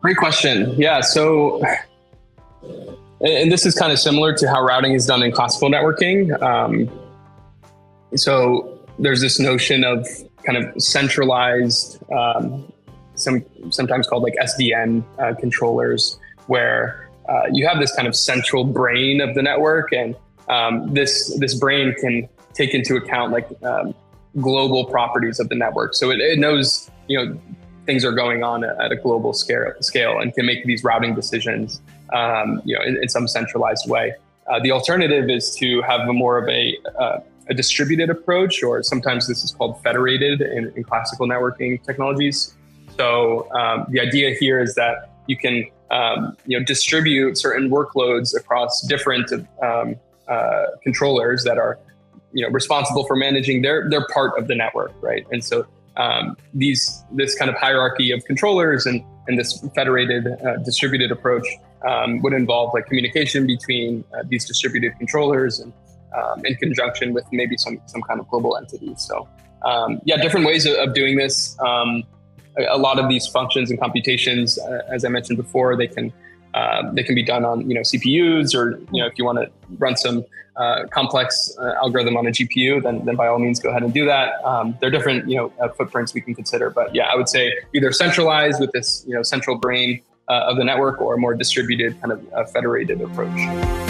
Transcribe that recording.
Great question. Yeah. So, and this is kind of similar to how routing is done in classical networking. So there's this notion of kind of centralized, sometimes called like SDN controllers, where you have this kind of central brain of the network, and this brain can take into account like global properties of the network. So it knows, things are going on at a global scale and can make these routing decisions, in some centralized way. The alternative is to have more of a distributed approach, or sometimes this is called federated in classical networking technologies. So the idea here is that you can distribute certain workloads across different controllers that are responsible for managing their part of the network, right? And so this kind of hierarchy of controllers and this federated distributed approach would involve like communication between these distributed controllers and in conjunction with maybe some kind of global entity. So different ways of doing this. A lot of these functions and computations, as I mentioned before, they can be done on CPUs, or if you want to run some complex algorithm on a GPU, then by all means go ahead and do that. There are different footprints we can consider, but I would say either centralized with this central brain of the network, or a more distributed kind of federated approach.